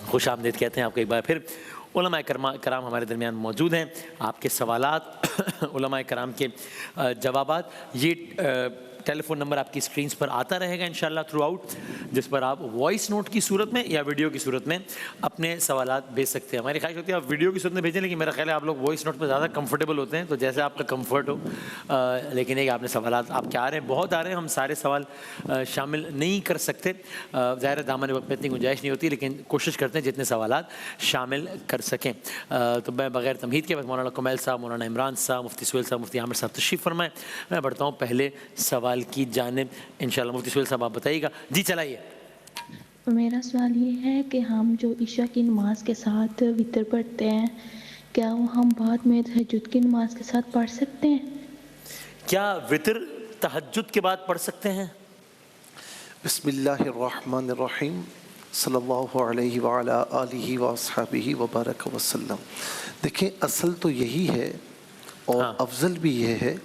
خوش آمدید کہتے ہیں آپ کو ایک بار پھر. علماء کرام ہمارے درمیان موجود ہیں. آپ کے سوالات علماء کرام کے جوابات, یہ ٹیلی فون نمبر آپ کی اسکرینس پر آتا رہے گا انشاءاللہ تھرو آؤٹ, جس پر آپ وائس نوٹ کی صورت میں یا ویڈیو کی صورت میں اپنے سوالات بھیج سکتے ہیں. ہماری خواہش ہوتی ہے آپ ویڈیو کی صورت میں بھیجیں, لیکن میرا خیال ہے آپ لوگ وائس نوٹ پہ زیادہ کمفرٹیبل ہوتے ہیں, تو جیسے آپ کا کمفرٹ ہو. لیکن ایک آپ نے سوالات آپ کے آ رہے ہیں, بہت آ رہے ہیں, ہم سارے سوال شامل نہیں کر سکتے, ظاہر دامن وقت میں اتنی گنجائش نہیں ہوتی, لیکن کوشش کرتے ہیں جتنے سوالات شامل کر سکیں. تو میں بغیر تمہید کے مولانا کمیل صاحب, مولانا عمران صاحب, مفتی سہیل صاحب, مفتی عامر صاحب تشریف فرمائیں. میں بڑھتا ہوں پہلے سوال کی جانب انشاءاللہ. مفتی سہیل صاحب آپ بتائیے گا. جی چلائیے. میرا سوال یہ ہے کہ ہم جو عشاء کی نماز کے ساتھ وتر پڑھتے ہیں, کیا وہ ہم بعد میں تہجد کی نماز کے ساتھ پڑھ سکتے ہیں؟ کیا وتر تہجد کے بعد پڑھ سکتے ہیں؟ بسم اللہ الرحمن الرحیم, صلی اللہ علیہ وعلا آلہ واصحابہ وبارک وسلم. دیکھیں اصل تو یہی ہے اور افضل بھی یہ ہے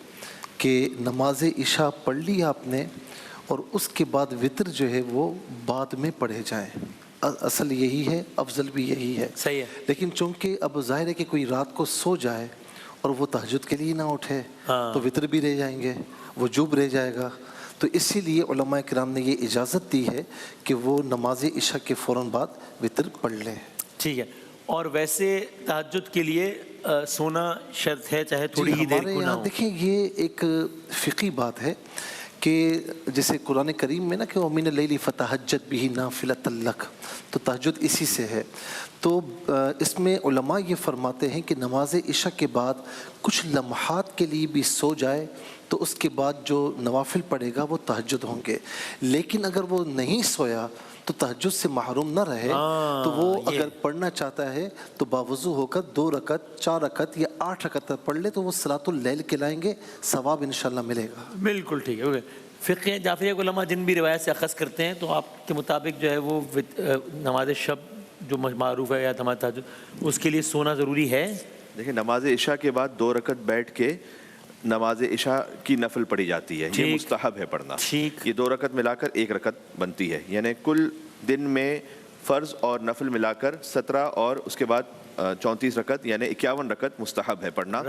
کہ نماز عشاء پڑھ لی آپ نے اور اس کے بعد وتر جو ہے وہ بعد میں پڑھے جائیں. اصل یہی ہے, افضل بھی یہی ہے. صحیح ہے. لیکن چونکہ اب ظاہر ہے کہ کوئی رات کو سو جائے اور وہ تہجد کے لیے نہ اٹھے تو وتر بھی رہ جائیں گے, وجوب رہ جائے گا. تو اسی لیے علماء کرام نے یہ اجازت دی ہے کہ وہ نماز عشاء کے فوراً بعد وتر پڑھ لیں. ٹھیک ہے. اور ویسے تہجد کے لیے سونا شرط ہے, چاہے تھوڑی ہی دیر ہمارے کو نہ یہاں ہو. دیکھیں یہ ایک فقہی بات ہے کہ جیسے قرآن کریم میں نا کہ وَمِنَ اللَّيْلِ فَتَهَجَّدْ بِهِ نَافِلَةً لَكَ, تو تہجد اسی سے ہے. تو اس میں علماء یہ فرماتے ہیں کہ نماز عشاء کے بعد کچھ لمحات کے لیے بھی سو جائے تو اس کے بعد جو نوافل پڑھے گا وہ تہجد ہوں گے. لیکن اگر وہ نہیں سویا تو تہجد سے محروم نہ رہے, تو وہ اگر پڑھنا چاہتا ہے تو باوضو ہو کر 2 رکعت 4 رکعت یا 8 رکعت پڑھ لے, تو وہ صلاۃ اللیل کہلائیں گے, ثواب انشاءاللہ ملے گا. بالکل ٹھیک ہے. فقہ جعفریہ کے علماء جن بھی روایت سے اخذ کرتے ہیں تو آپ کے مطابق جو ہے وہ نماز شب جو معروف ہے یا نماز تہجد, اس کے لیے سونا ضروری ہے. دیکھیں نماز عشاء کے بعد 2 رکعت بیٹھ کے نماز عشاء کی نفل پڑھی جاتی ہے, یہ مستحب ہے پڑھنا. یہ 2 رکعت ملا کر 1 رکعت بنتی ہے, یعنی کل دن میں فرض اور نفل ملا کر 17 اور اس کے بعد 34 رکعت یعنی 51 رکعت مستحب ہے پڑھنا.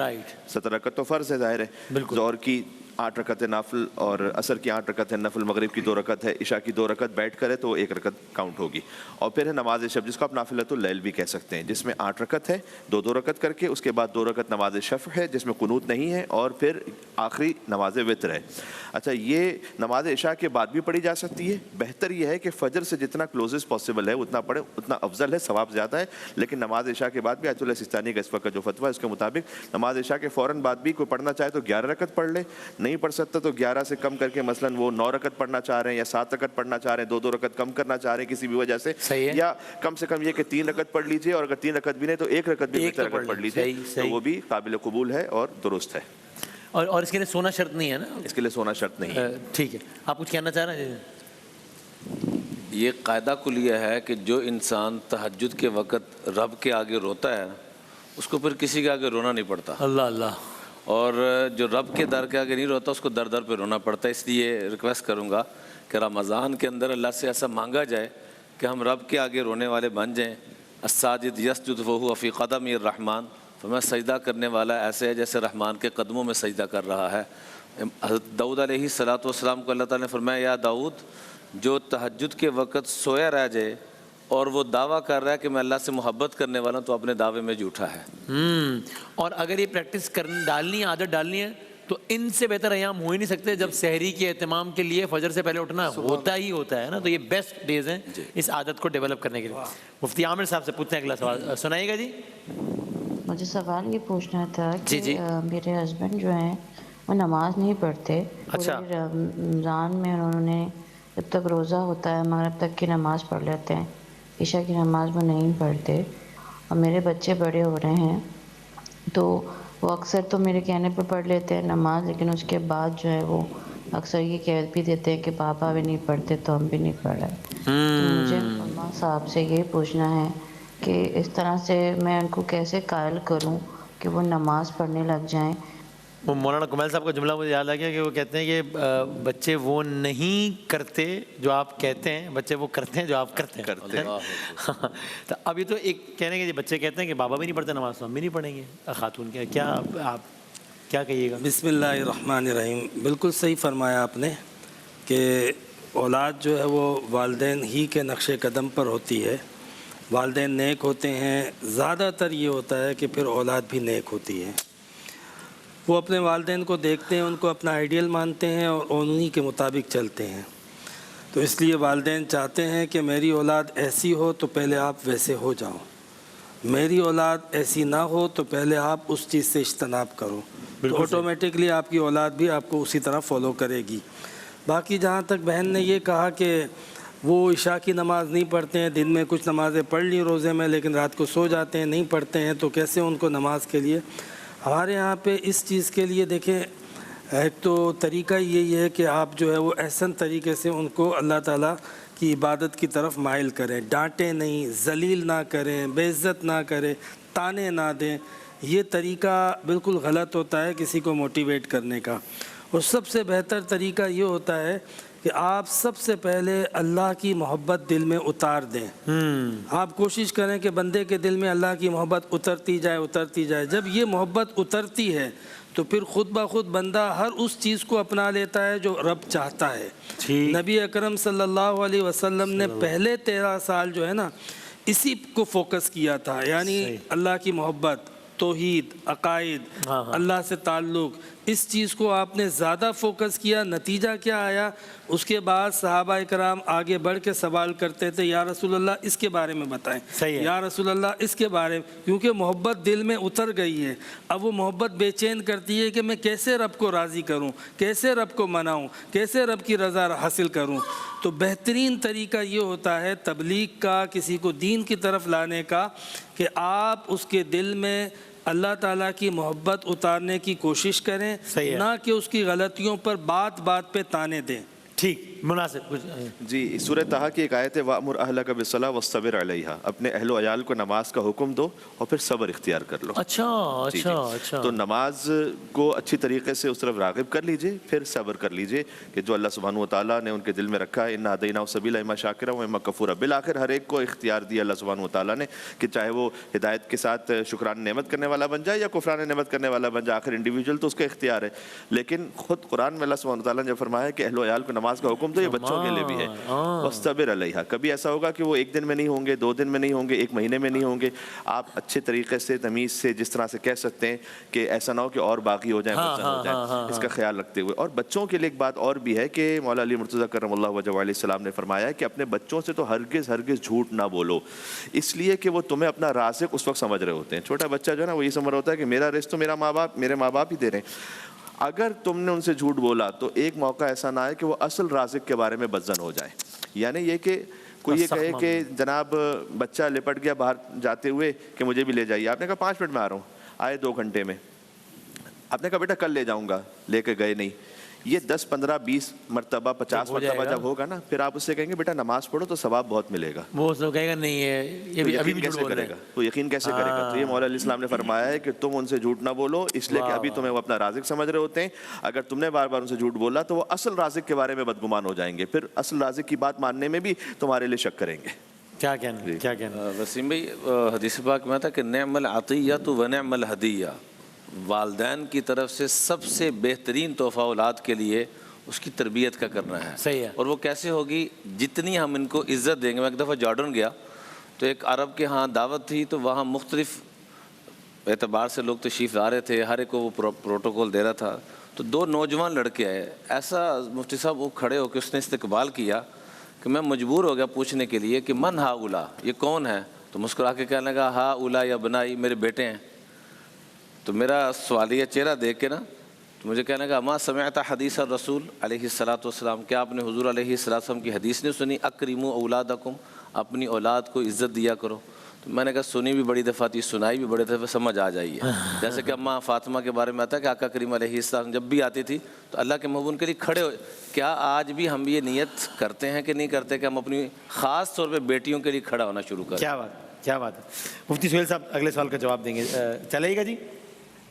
17 رکعت تو فرض ہے ظاہر ہے, ظہر کی 8 رکعت نافل اور عصر کی 8 رکعت ہے نفل, مغرب کی 2 رکعت ہے, عشاء کی 2 رکعت بیٹھ کر ہے تو 1 رکعت کاؤنٹ ہوگی. اور پھر ہے نماز شب جس کو آپ نافلۃ اللیل بھی کہہ سکتے ہیں, جس میں 8 رکعت ہے 2 رکعت کر کے, اس کے بعد 2 رکعت نماز شفع ہے جس میں قنوت نہیں ہے, اور پھر آخری نماز وتر ہے. اچھا یہ نماز عشاء کے بعد بھی پڑھی جا سکتی ہے. بہتر یہ ہے کہ فجر سے جتنا کلوزسٹ پاسبل ہے اتنا پڑھے, اتنا افضل ہے, ثواب زیادہ ہے. لیکن نماز عشاء کے بعد بھی آیت اللہ سستانی کا اس وقت جو فتویٰ ہے اس کے مطابق نماز عشاء کے فوراً بعد بھی کوئی پڑھنا چاہے تو 11 رکعت پڑھ لے, نہیں پڑھ سکتا تو 11 سے کم کر کے مثلاً وہ 9 رکعت پڑھنا چاہ رہے ہیں یا 7 رکعت پڑھنا چاہ رہے ہیں, 2 رکعت کم کرنا چاہ رہے ہیں کسی بھی وجہ سے, یا کم سے کم یہ کہ 3 رکعت پڑھ لیجئے, اور اگر 3 رکعت بھی نہیں تو 1 رکعت بھی رکعت پڑھ لیجئے, تو وہ بھی قابل قبول ہے اور درست ہے. اور اس کے لیے سونا شرط نہیں ہے نا؟ اس کے لیے سونا شرط نہیں ہے. ٹھیک ہے. آپ کچھ کہنا چاہ رہے ہیں؟ یہ قاعدہ کلیہ ہے کہ جو انسان تہجد کے وقت رب کے آگے روتا ہے اس کو پھر کسی کے آگے رونا نہیں پڑتا. اللہ اللہ. اور جو رب کے در کے آگے نہیں روتا اس کو در در پہ رونا پڑتا ہے. اس لیے ریکویسٹ کروں گا کہ رمضان کے اندر اللہ سے ایسا مانگا جائے کہ ہم رب کے آگے رونے والے بن جائیں. الساجد یسجد وہو فی قدم الرحمن, فرمایا سجدہ کرنے والا ایسے ہے جیسے رحمان کے قدموں میں سجدہ کر رہا ہے. حضرت داؤد علیہ السلام کو اللہ تعالیٰ نے فرمایا یا داؤد, جو تہجد کے وقت سویا رہ جائے اور وہ دعویٰ کر رہا ہے کہ میں اللہ سے محبت کرنے والا ہوں, تو اپنے دعوے میں جھوٹا ہے. اور اگر یہ پریکٹس ڈالنی ہے, عادت ڈالنی ہے, تو ان سے بہتر ایام ہو ہی نہیں سکتے جب سحری کے اہتمام کے لیے فجر سے پہلے اٹھنا ہوتا ہے نا. تو یہ بیسٹ ڈیز ہیں اس عادت کو ڈیولپ کرنے کے لیے. مفتی عامر صاحب سے پوچھتے ہیں اگلا سوال, سنائیے گا. جی مجھے سوال یہ پوچھنا تھا کہ میرے ہسبینڈ جو ہیں وہ نماز نہیں پڑھتے. اچھا. رمضان میں انہوں نے جب تک روزہ ہوتا ہے مغرب تک کی نماز پڑھ لیتے ہیں, عشاء کی نماز وہ نہیں پڑھتے. اور میرے بچے بڑے ہو رہے ہیں تو وہ اکثر تو میرے کہنے پہ پڑھ لیتے ہیں نماز, لیکن اس کے بعد جو ہے وہ اکثر یہ کہہ بھی دیتے ہیں کہ پاپا بھی نہیں پڑھتے تو ہم بھی نہیں پڑھ رہے. تو مجھے اماں صاحب سے یہ پوچھنا ہے کہ اس طرح سے میں ان کو کیسے قائل کروں کہ وہ نماز پڑھنے لگ جائیں. وہ مولانا کمیل صاحب کا جملہ مجھے یاد آ گیا کہ وہ کہتے ہیں کہ بچے وہ نہیں کرتے جو آپ کہتے ہیں، بچے وہ کرتے ہیں جو آپ کرتے ہیں. تو اب یہ تو ایک کہنے کے بچے کہتے ہیں کہ بابا بھی نہیں پڑھتے نماز تو ہم بھی نہیں پڑھیں گے. خاتون کیا آپ کیا کہیے گا؟ بسم اللہ الرحمن الرحیم. بالکل صحیح فرمایا آپ نے کہ اولاد جو ہے وہ والدین ہی کے نقش قدم پر ہوتی ہے. والدین نیک ہوتے ہیں، زیادہ تر یہ ہوتا ہے کہ پھر اولاد بھی نیک ہوتی ہے. وہ اپنے والدین کو دیکھتے ہیں، ان کو اپنا آئیڈیل مانتے ہیں اور انہی کے مطابق چلتے ہیں. تو اس لیے والدین چاہتے ہیں کہ میری اولاد ایسی ہو تو پہلے آپ ویسے ہو جاؤ، میری اولاد ایسی نہ ہو تو پہلے آپ اس چیز سے اجتناب کرو. تو آٹومیٹکلی آپ کی اولاد بھی آپ کو اسی طرح فالو کرے گی. باقی جہاں تک بہن نے یہ کہا کہ وہ عشاء کی نماز نہیں پڑھتے ہیں، دن میں کچھ نمازیں پڑھ لی روزے میں لیکن رات کو سو جاتے ہیں، نہیں پڑھتے ہیں، تو کیسے ان کو نماز کے لیے؟ ہمارے یہاں پہ اس چیز کے لیے دیکھیں، ایک تو طریقہ یہی ہے کہ آپ جو ہے وہ احسن طریقے سے ان کو اللہ تعالیٰ کی عبادت کی طرف مائل کریں. ڈانٹیں نہیں، ذلیل نہ کریں، بے عزت نہ کریں، تانے نہ دیں. یہ طریقہ بالکل غلط ہوتا ہے کسی کو موٹیویٹ کرنے کا. اور سب سے بہتر طریقہ یہ ہوتا ہے کہ آپ سب سے پہلے اللہ کی محبت دل میں اتار دیں. آپ کوشش کریں کہ بندے کے دل میں اللہ کی محبت اترتی جائے. جب یہ محبت اترتی ہے تو پھر خود بخود بندہ ہر اس چیز کو اپنا لیتا ہے جو رب چاہتا ہے. نبی اکرم صلی اللہ علیہ وسلم نے پہلے 13 سال جو ہے نا اسی کو فوکس کیا تھا، یعنی اللہ کی محبت، توحید، عقائد، اللہ سے تعلق، اس چیز کو آپ نے زیادہ فوکس کیا. نتیجہ کیا آیا؟ اس کے بعد صحابہ کرام آگے بڑھ کے سوال کرتے تھے، یا رسول اللہ اس کے بارے میں بتائیں، یا رسول اللہ اس کے بارے میں، کیونکہ محبت دل میں اتر گئی ہے. اب وہ محبت بے چین کرتی ہے کہ میں کیسے رب کو راضی کروں، کیسے رب کو مناؤں، کیسے رب کی رضا حاصل کروں. تو بہترین طریقہ یہ ہوتا ہے تبلیغ کا، کسی کو دین کی طرف لانے کا، کہ آپ اس کے دل میں اللہ تعالیٰ کی محبت اتارنے کی کوشش کریں، نہ کہ اس کی غلطیوں پر بات بات پہ تانے دیں. ٹھیک، مناسب. جی، سورہ طٰہٰ کی ایک آیت ہے، وَأْمُرْ أَهْلَكَ بِالصَّلَاةِ وَاصْطَبِرْ عَلَيْهَا. اپنے اہل و عیال کو نماز کا حکم دو اور پھر صبر اختیار کر لو. اچھا. تو نماز کو اچھی طریقے سے اس طرف راغب کر لیجئے، پھر صبر کر لیجئے کہ جو اللہ سبحانہ و تعالیٰ نے ان کے دل میں رکھا ہے، اِنَّا هَدَيْنَاهُ السَّبِيلَ إِمَّا شَاكِرًا وَإِمَّا كَفُورًا. بالآخر ہر ایک کو اختیار دیا اللہ سبحانہ و تعالیٰ نے کہ چاہے وہ ہدایت کے ساتھ شکران نعمت کرنے والا بن جائے یا کفران نعمت کرنے والا بن جائے. آخر انڈیویجول تو اس کا اختیار ہے. لیکن خود قرآن میں اللہ سبحانہ و تعالیٰ نے فرمایا کہ اہل و عیال کو نماز کا حکم دو، یہ بچوں کے لیے بھی ہے. وَاصْطَبِرْ عَلَيْهَا. کبھی ایسا ہوگا کہ وہ ایک دن میں نہیں ہوں گے، 2 دن میں نہیں ہوں گے، 1 مہینے میں نہیں ہوں گے. آپ اچھے طریقے سے تمیز سے جس طرح سے کہہ سکتے ہیں کہ ایسا نہ ہو کہ اور باقی ہو جائیں، اس کا خیال رکھتے ہوئے. اور بچوں کے لیے ایک بات اور بھی ہے کہ مولا علی مرتضیٰ کرم اللہ وجہہ علیہ السلام نے فرمایا کہ اپنے بچوں سے تو ہرگز جھوٹ نہ بولو، اس لیے کہ وہ تمہیں اپنا رازق اس وقت سمجھ رہے ہوتے ہیں. چھوٹا بچہ جو ہے نا وہ یہ سمجھ رہا ہوتا ہے کہ میرا رزق تو میرے ماں باپ ہی دے رہے ہیں. اگر تم نے ان سے جھوٹ بولا تو ایک موقع ایسا نہ آئے کہ وہ اصل رازق کے بارے میں بدظن ہو جائے. یعنی یہ کہ کوئی یہ کہے کہ جناب بچہ لپٹ گیا باہر جاتے ہوئے کہ مجھے بھی لے جائیے. آپ نے کہا 5 منٹ میں آ رہا ہوں، آئے 2 گھنٹے میں. آپ نے کہا بیٹا کل لے جاؤں گا، لے کے گئے نہیں. یہ 10 15 20 مرتبہ 50 مرتبہ جب ہوگا نا، پھر آپ اس سے کہیں گے بیٹا نماز پڑھو تو ثواب بہت ملے گا. وہ کہے گا نہیں ہے، یہ ابھی کیسے کرے گا؟ تو یقین کیسے کرے گا؟ تو یہ مولا علیہ السلام نے فرمایا ہے کہ تم ان سے جھوٹ نہ بولو، اس لیے کہ ابھی تمہیں وہ اپنا رازق سمجھ رہے ہوتے ہیں. اگر تم نے بار بار ان سے جھوٹ بولا تو وہ اصل رازق کے بارے میں بدگمان ہو جائیں گے، پھر اصل رازق کی بات ماننے میں بھی تمہارے لیے شک کریں گے. کیا کہنا وسیم بھائی؟ حدیث پاک میں تھا کہ نعم العطیۃ و نعم الہدیہ. والدین کی طرف سے سب سے بہترین تحفہ اولاد کے لیے اس کی تربیت کا کرنا ہے. صحیح ہے. اور وہ کیسے ہوگی؟ جتنی ہم ان کو عزت دیں گے. میں ایک دفعہ جارڈن گیا تو ایک عرب کے ہاں دعوت تھی، تو وہاں مختلف اعتبار سے لوگ تشریف لا رہے تھے، ہر ایک کو وہ پروٹوکول دے رہا تھا. تو 2 نوجوان لڑکے آئے، ایسا مفتی صاحب وہ کھڑے ہو کے اس نے استقبال کیا کہ میں مجبور ہو گیا پوچھنے کے لیے کہ من ہا اولا، یہ کون ہے؟ تو مسکرا کے کہنے لگا ہا اولا یا بنائی، میرے بیٹے ہیں. تو میرا سوالیہ چہرہ دیکھ کے نا تو مجھے کہنے لگا ما سمعت حدیث الرسول علیہ الصلاۃ والسلام، کیا آپ نے حضور علیہ الصلاۃ والسلام کی حدیث نہیں سنی؟ اکرموا اولادکم، اپنی اولاد کو عزت دیا کرو. تو میں نے کہا سنی بھی بڑی دفعہ تھی، سنائی بھی بڑی دفعہ، سمجھ آ جائیے. جیسے کہ اماں فاطمہ کے بارے میں آتا ہے کہ آقا کریم علیہ السلام جب بھی آتی تھی تو اللہ کے محبوب کے لیے کھڑے ہو. کیا آج بھی ہم یہ نیت کرتے ہیں کہ نہیں کرتے کہ ہم اپنی خاص طور پہ بیٹیوں کے لیے کھڑا ہونا شروع کریں؟ کیا بات ہے. مفتی سہیل صاحب اگلے سوال کا جواب دیں گے، چلے گا جی؟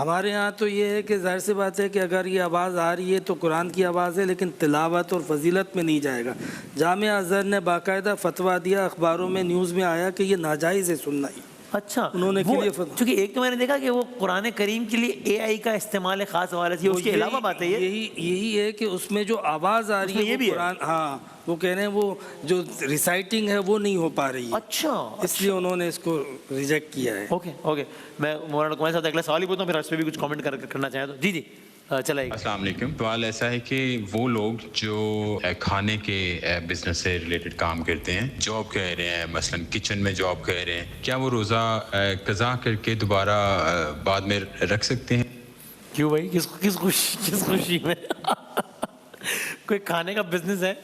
ہمارے ہاں تو یہ ہے کہ ظاہر سی بات ہے کہ اگر یہ آواز آ رہی ہے تو قرآن کی آواز ہے، لیکن تلاوت اور فضیلت میں نہیں جائے گا۔ جامعہ ازہر نے باقاعدہ فتویٰ دیا، اخباروں میں نیوز میں آیا کہ یہ ناجائز ہے سننا ہی۔ اچھا، انہوں نے چونکہ ایک تو میں نے دیکھا کہ وہ قرآن کریم کے لیے اے آئی کا استعمال ہے خاص حوالے سے، اس کے علاوہ بات ہے یہی ہے کہ اس میں جو آواز آ رہی ہے وہ قرآن، ہاں وہ کہہ رہے ہیں وہ جو ریسائٹنگ ہے وہ نہیں ہو پا رہی ہے، اچھا اس لیے انہوں نے اس کو ریجیکٹ کیا ہے۔ اوکے، میں مولانا تمہارے ساتھ اگلا سوال ہی پوچھتا ہوں، پھر اس پہ بھی کچھ کامنٹ کرنا چاہیں تو جی چلائے گا۔ السلام علیکم۔ سوال ایسا ہے کہ وہ لوگ جو کھانے کے بزنس سے ریلیٹڈ کام کرتے ہیں، جاب کہہ رہے ہیں، مثلا کچن میں جاب کہہ رہے ہیں، کیا وہ روزہ قضا کر کے دوبارہ بعد میں رکھ سکتے ہیں؟ کیوں بھائی، کس خوشی میں؟ کوئی کھانے کا بزنس ہے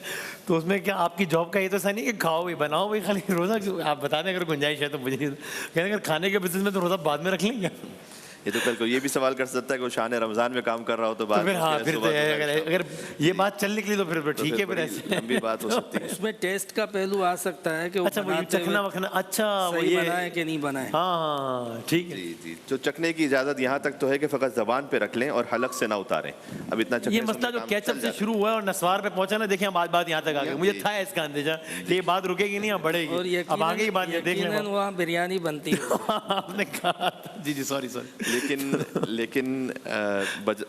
تو اس میں کیا آپ کی جاب کا یہ تو ایسا نہیں کہ کھاؤ بھی بناؤ بھی خالی روزہ، آپ بتا دیں اگر گنجائش ہے تو مجھے کہتے ہیں اگر کھانے کے بزنس میں تو روزہ بعد میں رکھ لیں گے۔ یہ تو کل کو یہ بھی سوال کر سکتا ہے کہ وہ شان رمضان میں کام کر رہا ہو تو بعد اگر یہ بات چل نکلی تو پھر ٹھیک ہے، پھر ایسے لمبی بات ہو سکتی ہے۔ اس میں ٹیسٹ کا پہلو آ سکتا ہے کہ چکھنا وکھنا، اچھا صحیح بنائے کہ نہیں بنائے۔ ہاں ٹھیک ہے جی، جو چکھنے کی اجازت یہاں تک تو ہے کہ فقط زبان پہ رکھ لیں اور حلق سے نہ اتاریں۔ اب اتنا یہ مسئلہ جو کیچپ سے شروع ہوا ہے اور نسوار پہ پہنچا نا، دیکھیں بات یہاں تک آ گئی، مجھے تھا اس کا اندیشہ کہ یہ بات رکے گی نہیں، اب بڑھے گی، اب آگے کی بات دیکھ لیں وہاں بریانی بنتی ہے۔ آپ نے کہا جی سوری لیکن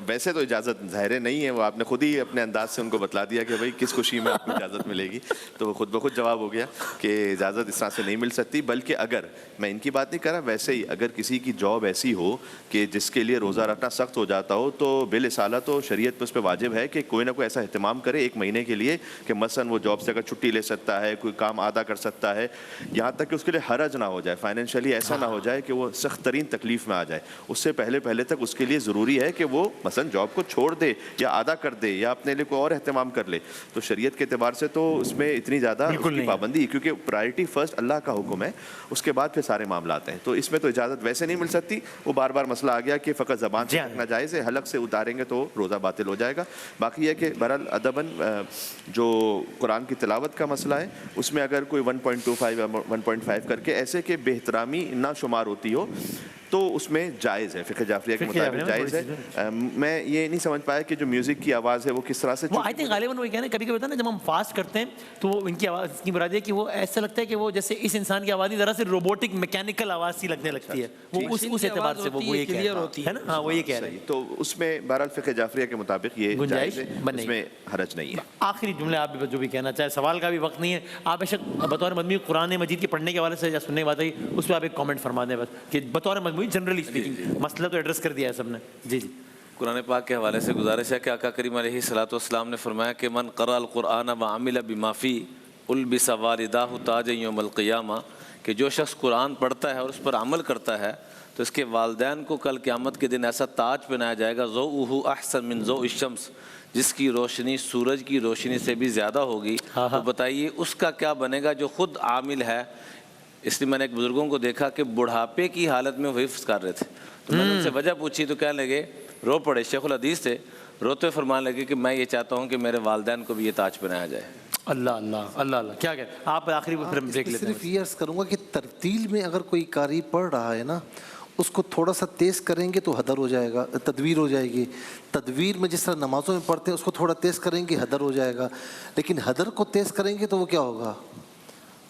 ویسے تو اجازت ظاہر نہیں ہے، وہ آپ نے خود ہی اپنے انداز سے ان کو بتلا دیا کہ بھائی کس خوشی میں آپ کو اجازت ملے گی، تو وہ خود بخود جواب ہو گیا کہ اجازت اس طرح سے نہیں مل سکتی۔ بلکہ اگر میں ان کی بات نہیں کر رہا، ویسے ہی اگر کسی کی جاب ایسی ہو کہ جس کے لیے روزہ رکھنا سخت ہو جاتا ہو تو بالرسالہ تو شریعت پہ اس پہ واجب ہے کہ کوئی نہ کوئی ایسا اہتمام کرے ایک مہینے کے لیے کہ مثلا وہ جاب سے اگر چھٹی لے سکتا ہے، کوئی کام آدھا کر سکتا ہے، یہاں تک کہ اس کے لیے حرج نہ ہو جائے، فائنینشلی ایسا نہ ہو جائے کہ وہ سخت ترین تکلیف میں آ جائے۔ اس سے پہلے تک اس کے لیے ضروری ہے کہ وہ مثلا جاب کو چھوڑ دے یا آدھا کر دے یا اپنے لیے کوئی اور اہتمام کر لے۔ تو شریعت کے اعتبار سے تو اس میں اتنی زیادہ پابندی، کیونکہ پرائرٹی فرسٹ اللہ کا حکم ہے، اس کے بعد پھر سارے معاملات ہیں، تو اس میں تو اجازت ویسے نہیں مل سکتی۔ وہ بار بار مسئلہ آ گیا کہ فقط زبان سے رکھنا جائز ہے، حلق سے اتاریں گے تو روزہ باطل ہو جائے گا۔ باقی یہ کہ بہرحال ادباً جو قرآن کی تلاوت کا مسئلہ ہے اس میں اگر کوئی 1.25 یا 1.5 کر کے ایسے کہ بے احترامی نہ شمار ہوتی ہو تو اس میں جائز ہے، فقہ جعفریہ کے مطابق جائز ہے۔ میں یہ نہیں سمجھ پایا کہ جو میوزک کی آواز ہے وہ کس طرح سے، وہ آئی تھنک غالباً وہی کہنا ہے، کبھی کبھی ہوتا ہے نا جب ہم فاسٹ کرتے ہیں تو ان کی آواز کی مراد ہے کہ وہ ایسا لگتا ہے کہ وہ جیسے اس انسان کی آواز ذرا سے روبوٹک میکینیکل آواز سی لگنے لگتی ہے، وہ اس اعتبار سے وہ یہ کہہ رہے ہیں نا، ہاں وہ یہ کہہ رہے ہیں، تو اس میں بہرحال فقہ جعفریہ کے مطابق یہ جائز ہے، اس میں حرج نہیں ہے۔ آخری جملے آپ جو بھی کہنا چاہے، سوال کا بھی وقت نہیں ہے، آپ بے شک بطور مجموعی قرآن مجید کے پڑھنے کے حوالے سے یا سننے کی بات ہے اس پہ آپ ایک کامنٹ فرما دیں بس، کہ بطور مجموعی جنرلی اسپیکنگ مسئلہ تو ایڈریس کر دیا ہے سب نے۔ جی قرآن پاک کے حوالے سے گزارش ہے کہ آقا کریم علیہ الصلوۃ والسلام نے فرمایا کہ من قرأ القرآن وعمل بما فیہ البس والداہ تاج یوم القیامہ، کہ جو شخص قرآن پڑھتا ہے اور اس پر عمل کرتا ہے تو اس کے والدین کو کل قیامت کے دن ایسا تاج پہنایا جائے گا ضوءہ احسن من ضوء الشمس، جس کی روشنی سورج کی روشنی سے بھی زیادہ ہوگی۔ تو بتائیے اس کا کیا بنے گا جو خود عامل ہے۔ اس لیے میں نے ایک بزرگوں کو دیکھا کہ بڑھاپے کی حالت میں وہ حفظ کر رہے تھے، تو میں نے ان سے وجہ پوچھی تو کہنے لگے، رو پڑے، شیخ الحدیث تھے، روتے فرمانے لگے کہ میں یہ چاہتا ہوں کہ میرے والدین کو بھی یہ تاج پہنایا جائے۔ اللہ اللہ اللہ اللہ، کیا کہتے ہیں آپ؟ آخری دیکھ لیتے ہیں، صرف یہ عرض کروں گا کہ ترتیل میں اگر کوئی قاری پڑھ رہا ہے نا، اس کو تھوڑا سا تیز کریں گے تو حدر ہو جائے گا، تدویر ہو جائے گی۔ تدویر میں جس طرح نمازوں میں پڑھتے ہیں اس کو تھوڑا تیز کریں گے حدر ہو جائے گا، لیکن حدر کو تیز کریں گے تو وہ کیا ہوگا؟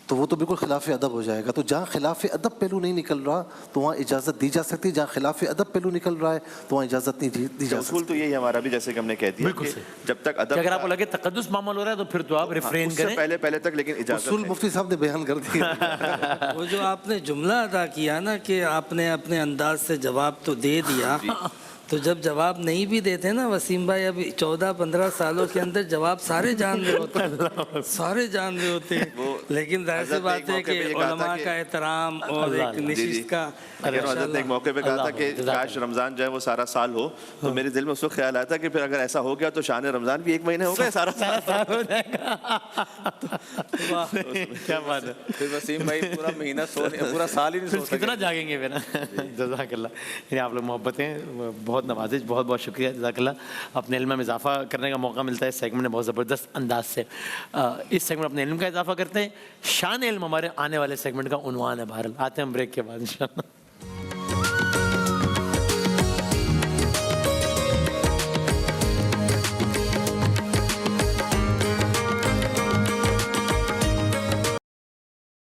تو وہ تو بالکل خلاف ادب ہو جائے گا۔ تو جہاں خلاف ادب پہلو نہیں نکل رہا تو وہاں اجازت دی جا سکتی ہے، جہاں خلاف ادب پہلو نکل رہا ہے تو وہاں اجازت نہیں دی جا سکتی۔ اصول تو یہی ہمارا بھی جیسے کہ ہم نے کہہ دیا کہ جب تک ادب، اگر آپ کو لگے تقدس معمول ہو رہا ہے تو پھر تو آپ ریفرین کریں، پہلے تک، لیکن اجازت اصول مفتی صاحب نے بیان کر دیا۔ وہ جو آپ نے جملہ ادا کیا نا کہ آپ نے اپنے انداز سے جواب تو دے دیا، تو جب جواب نہیں بھی دیتے نا وسیم بھائی، اب 14-15 سالوں کے اندر جواب سارے جان رہے ہوتے ہیں، سارے جان رہے ہوتے ہیں، لیکن ظاہر سی بات ہے کہ علماء کا احترام اور ایک نشست کا۔ حضرت نے ایک موقع پہ کہا تھا کہ کاش رمضان جو ہے وہ سارا سال ہو، تو میرے دل میں اس وقت خیال آیا تھا کہ پھر اگر ایسا ہو گیا تو شان رمضان بھی 1 مہینے ہو گئے، سارا سال ہو جائے گا۔ کیا بات ہے، پھر وسیم بھائی پورا مہینہ پورا سال ہی نہیں سو سکتے، کتنا جاگیں گے پھر۔ جزاک اللہ، یعنی آپ لوگ محبت ہیں، بہت نوازش، بہت بہت شکریہ، جزاک اللہ۔ اپنے علم میں اضافہ کرنے کا موقع ملتا ہے اس سیگمنٹ میں بہت زبردست انداز سے۔ اس سیگمنٹ اپنے علم کا اضافہ کرتے ہیں، شان علم ہمارے آنے والے سیگمنٹ کا عنوان ہے۔ بہرحال آتے ہیں ہم بریک کے بعد انشاءاللہ۔